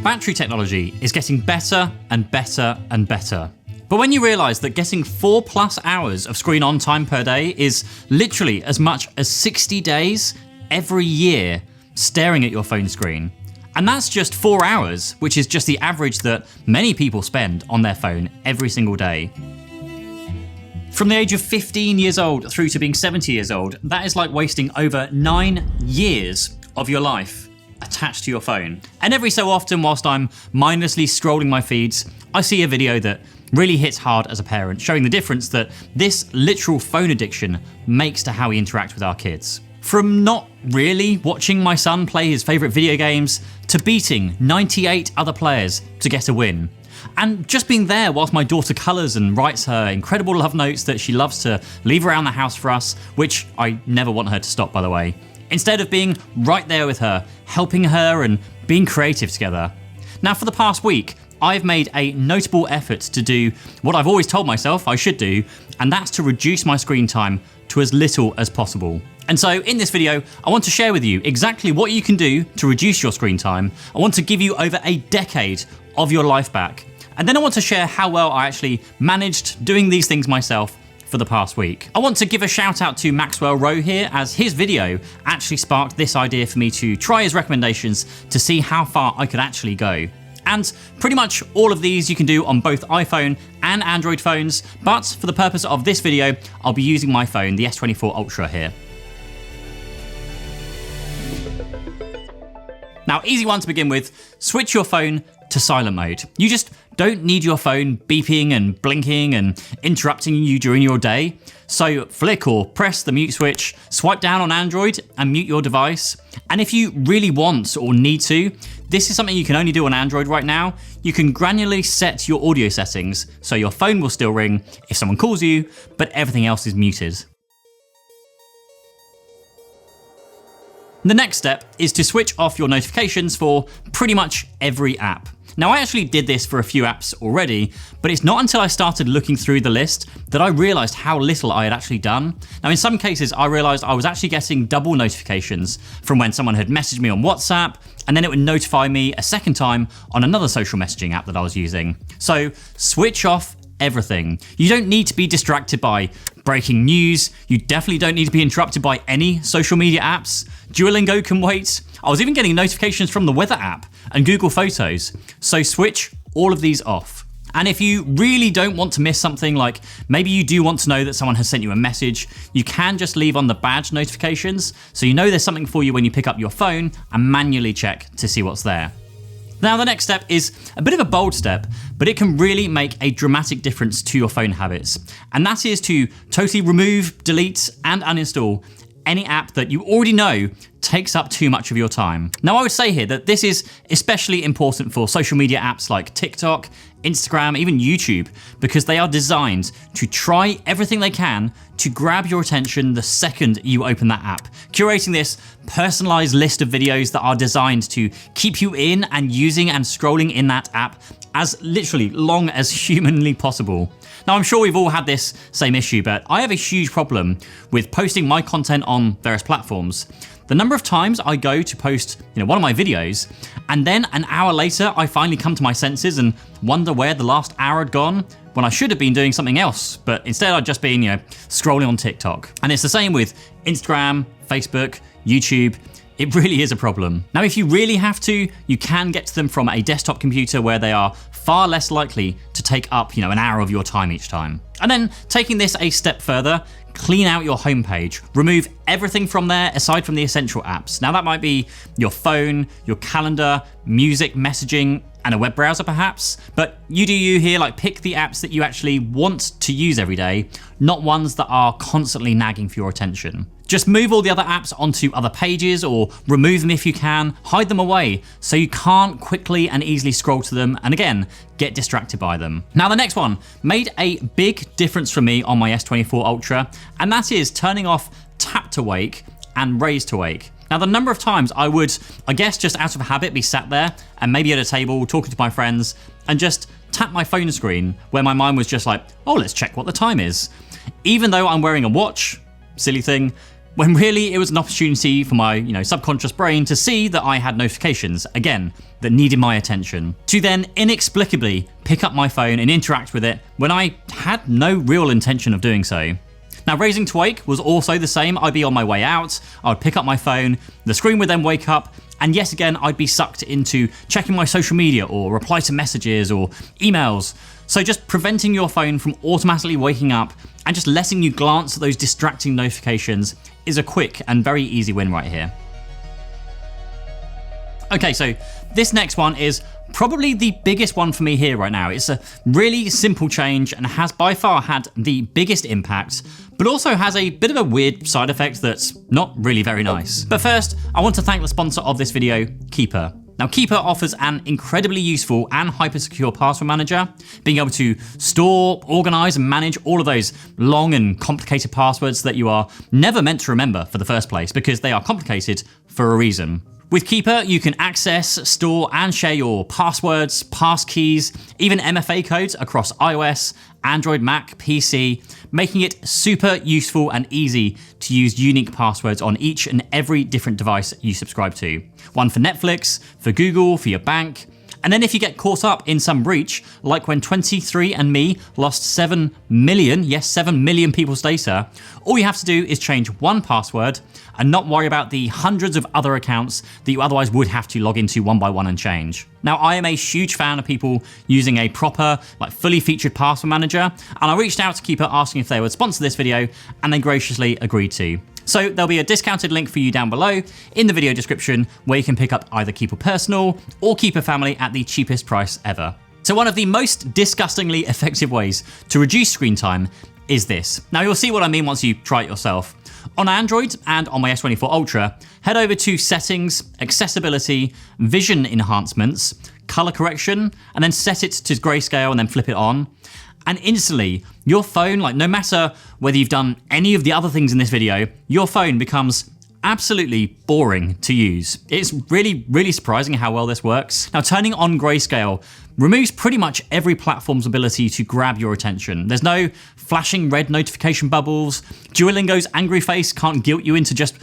Battery technology is getting better and better and better. But when you realise that getting 4+ hours of screen on time per day is literally as much as 60 days every year staring at your phone screen, and that's just 4 hours, which is just the average that many people spend on their phone every single day. From the age of 15 years old through to being 70 years old, that is like wasting over 9 years of your life attached to your phone. And every so often, whilst I'm mindlessly scrolling my feeds, I see a video that really hits hard as a parent, showing the difference that this literal phone addiction makes to how we interact with our kids. From not really watching my son play his favourite video games to beating 98 other players to get a win. And just being there whilst my daughter colours and writes her incredible love notes that she loves to leave around the house for us, which I never want her to stop, by the way. Instead of being right there with her, helping her and being creative together. Now, for the past week, I've made a notable effort to do what I've always told myself I should do, and that's to reduce my screen time to as little as possible. And so in this video, I want to share with you exactly what you can do to reduce your screen time. I want to give you over a decade of your life back. And then I want to share how well I actually managed doing these things myself for the past week. I want to give a shout out to Maxwell Rowe here, as his video actually sparked this idea for me to try his recommendations to see how far I could actually go. And pretty much all of these you can do on both iPhone and Android phones, but for the purpose of this video, I'll be using my phone, the S24 Ultra here. Now, easy one to begin with, switch your phone to silent mode. You just don't need your phone beeping and blinking and interrupting you during your day. So flick or press the mute switch, swipe down on Android and mute your device. And if you really want or need to, this is something you can only do on Android right now. You can granularly set your audio settings so your phone will still ring if someone calls you, but everything else is muted. The next step is to switch off your notifications for pretty much every app. Now, I actually did this for a few apps already, but it's not until I started looking through the list that I realised how little I had actually done. Now, in some cases, I realised I was actually getting double notifications from when someone had messaged me on WhatsApp, and then it would notify me a second time on another social messaging app that I was using. So switch off everything. You don't need to be distracted by breaking news. You definitely don't need to be interrupted by any social media apps. Duolingo can wait. I was even getting notifications from the weather app and Google Photos. So switch all of these off. And if you really don't want to miss something, like maybe you do want to know that someone has sent you a message, you can just leave on the badge notifications so you know there's something for you when you pick up your phone and manually check to see what's there. Now, the next step is a bit of a bold step, but it can really make a dramatic difference to your phone habits. And that is to totally remove, delete, and uninstall any app that you already know takes up too much of your time. Now, I would say here that this is especially important for social media apps like TikTok, Instagram, even YouTube, because they are designed to try everything they can to grab your attention the second you open that app, curating this personalized list of videos that are designed to keep you in and using and scrolling in that app as literally long as humanly possible. Now, I'm sure we've all had this same issue, but I have a huge problem with posting my content on various platforms. The number of times I go to post, one of my videos, and then an hour later, I finally come to my senses and wonder where the last hour had gone when I should have been doing something else, but instead I'd just been, scrolling on TikTok. And it's the same with Instagram, Facebook, YouTube. It really is a problem. Now, if you really have to, you can get to them from a desktop computer where they are far less likely to take up, an hour of your time each time. And then taking this a step further, clean out your homepage. Remove everything from there aside from the essential apps. Now, that might be your phone, your calendar, music, messaging, and a web browser perhaps, but you do you here, pick the apps that you actually want to use every day, not ones that are constantly nagging for your attention. Just move all the other apps onto other pages or remove them if you can, hide them away so you can't quickly and easily scroll to them and again, get distracted by them. Now, the next one made a big difference for me on my S24 Ultra, and that is turning off tap to wake and raise to wake. Now, the number of times I would, just out of habit, be sat there and maybe at a table talking to my friends and just tap my phone screen where my mind was just like, oh, let's check what the time is. Even though I'm wearing a watch, silly thing, when really it was an opportunity for my, subconscious brain to see that I had notifications, again, that needed my attention, to then inexplicably pick up my phone and interact with it when I had no real intention of doing so. Now, raising to wake was also the same. I'd be on my way out, I would pick up my phone, the screen would then wake up, and yet again, I'd be sucked into checking my social media or reply to messages or emails. So just preventing your phone from automatically waking up and just letting you glance at those distracting notifications is a quick and very easy win right here. Okay, so this next one is probably the biggest one for me here right now. It's a really simple change and has by far had the biggest impact, but also has a bit of a weird side effect that's not really very nice. But first, I want to thank the sponsor of this video, Keeper. Now, Keeper offers an incredibly useful and hyper-secure password manager, being able to store, organize, and manage all of those long and complicated passwords that you are never meant to remember for the first place, because they are complicated for a reason. With Keeper, you can access, store, and share your passwords, passkeys, even MFA codes across iOS, Android, Mac, PC, making it super useful and easy to use unique passwords on each and every different device you subscribe to. One for Netflix, for Google, for your bank. And then if you get caught up in some breach, like when 23andMe lost 7 million, yes, 7 million people's data, all you have to do is change one password and not worry about the hundreds of other accounts that you otherwise would have to log into one by one and change. Now, I am a huge fan of people using a proper, fully featured password manager, and I reached out to Keeper asking if they would sponsor this video, and they graciously agreed to. So there'll be a discounted link for you down below in the video description where you can pick up either Keeper Personal or Keeper Family at the cheapest price ever. So one of the most disgustingly effective ways to reduce screen time is this. Now, you'll see what I mean once you try it yourself. On Android and on my S24 Ultra, head over to Settings, Accessibility, Vision Enhancements, Color Correction, and then set it to grayscale and then flip it on. And instantly, your phone, no matter whether you've done any of the other things in this video, your phone becomes absolutely boring to use. It's really, really surprising how well this works. Now, turning on grayscale removes pretty much every platform's ability to grab your attention. There's no flashing red notification bubbles. Duolingo's angry face can't guilt you into just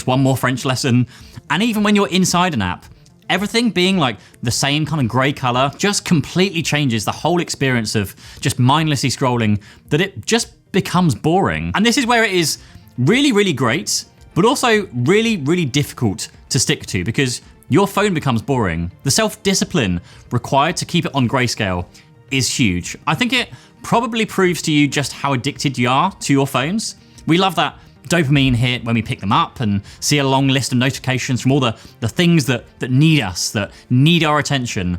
one more French lesson. And even when you're inside an app, everything being the same kind of grey colour just completely changes the whole experience of just mindlessly scrolling, that it just becomes boring. And this is where it is really, really great, but also really, really difficult to stick to because your phone becomes boring. The self-discipline required to keep it on grayscale is huge. I think it probably proves to you just how addicted you are to your phones. We love that dopamine hit when we pick them up and see a long list of notifications from all the things that need us, that need our attention.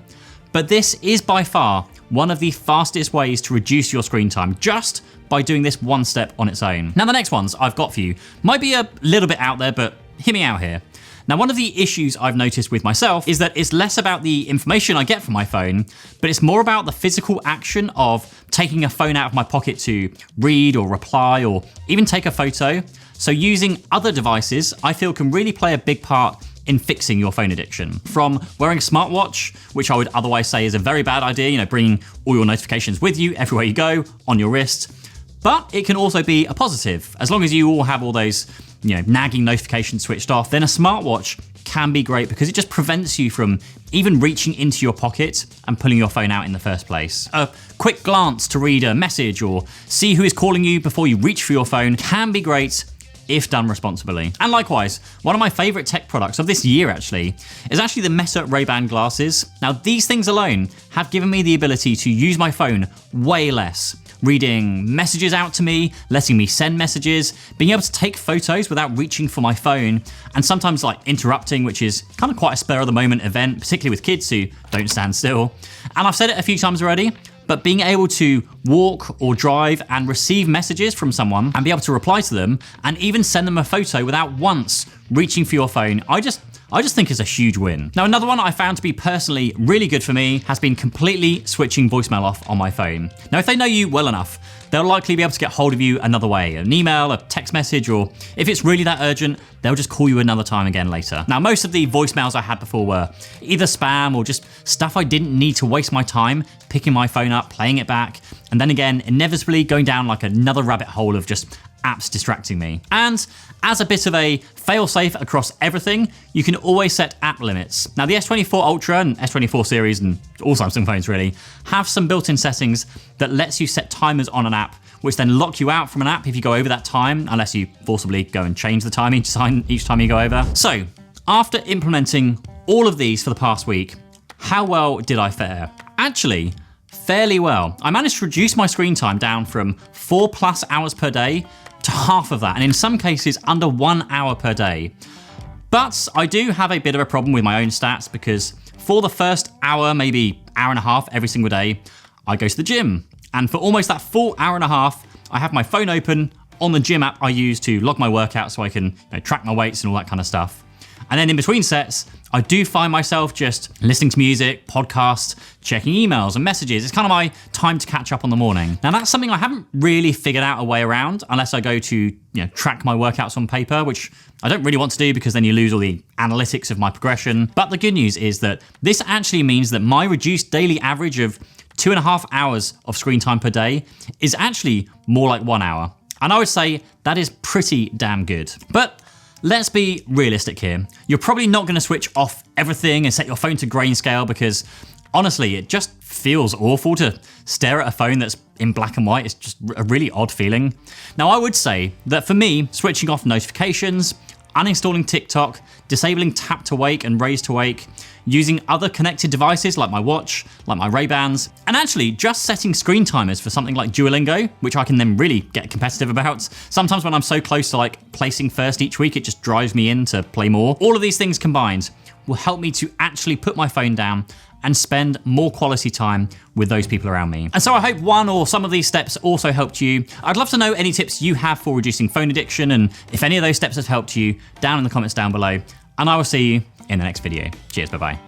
But this is by far one of the fastest ways to reduce your screen time, just by doing this one step on its own. Now, the next ones I've got for you might be a little bit out there, but hear me out here. Now, one of the issues I've noticed with myself is that it's less about the information I get from my phone, but it's more about the physical action of taking a phone out of my pocket to read or reply or even take a photo. So using other devices, I feel, can really play a big part in fixing your phone addiction. From wearing a smartwatch, which I would otherwise say is a very bad idea, bringing all your notifications with you everywhere you go on your wrist. But it can also be a positive. As long as you all have all those nagging notifications switched off, then a smartwatch can be great because it just prevents you from even reaching into your pocket and pulling your phone out in the first place. A quick glance to read a message or see who is calling you before you reach for your phone can be great if done responsibly. And likewise, one of my favorite tech products of this year actually is actually the Meta Ray-Ban glasses. Now, these things alone have given me the ability to use my phone way less. Reading messages out to me, letting me send messages, being able to take photos without reaching for my phone, and sometimes interrupting, which is kind of quite a spur of the moment event, particularly with kids who don't stand still. And I've said it a few times already, but being able to walk or drive and receive messages from someone and be able to reply to them and even send them a photo without once reaching for your phone, I just think is a huge win. Now, another one I found to be personally really good for me has been completely switching voicemail off on my phone. Now, if they know you well enough, they'll likely be able to get hold of you another way, an email, a text message, or if it's really that urgent, they'll just call you another time again later. Now, most of the voicemails I had before were either spam or just stuff I didn't need to waste my time picking my phone up, playing it back, and then again, inevitably going down another rabbit hole of just apps distracting me. And as a bit of a fail-safe across everything, you can always set app limits. Now the S24 Ultra and S24 series and all Samsung phones really have some built-in settings that lets you set timers on an app, which then lock you out from an app if you go over that time, unless you forcibly go and change the time each time you go over. So after implementing all of these for the past week, how well did I fare? Actually, fairly well. I managed to reduce my screen time down from 4+ hours per day to half of that, and in some cases under 1 hour per day. But I do have a bit of a problem with my own stats because for the first hour, maybe hour and a half every single day, I go to the gym. And for almost that full hour and a half, I have my phone open on the gym app I use to log my workout so I can track my weights and all that kind of stuff. And then in between sets, I do find myself just listening to music, podcasts, checking emails and messages. It's kind of my time to catch up on the morning. Now that's something I haven't really figured out a way around unless I go to track my workouts on paper, which I don't really want to do because then you lose all the analytics of my progression. But the good news is that this actually means that my reduced daily average of 2.5 hours of screen time per day is actually more like 1 hour. And I would say that is pretty damn good. But let's be realistic here. You're probably not going to switch off everything and set your phone to grayscale because honestly, it just feels awful to stare at a phone that's in black and white. It's just a really odd feeling. Now, I would say that for me, switching off notifications, uninstalling TikTok, disabling tap to wake and raise to wake, using other connected devices like my watch, like my Ray-Bans, and actually just setting screen timers for something like Duolingo, which I can then really get competitive about. Sometimes when I'm so close to placing first each week, it just drives me in to play more. All of these things combined will help me to actually put my phone down and spend more quality time with those people around me. And so I hope one or some of these steps also helped you. I'd love to know any tips you have for reducing phone addiction, and if any of those steps have helped you, down in the comments down below. And I will see you in the next video. Cheers, bye-bye.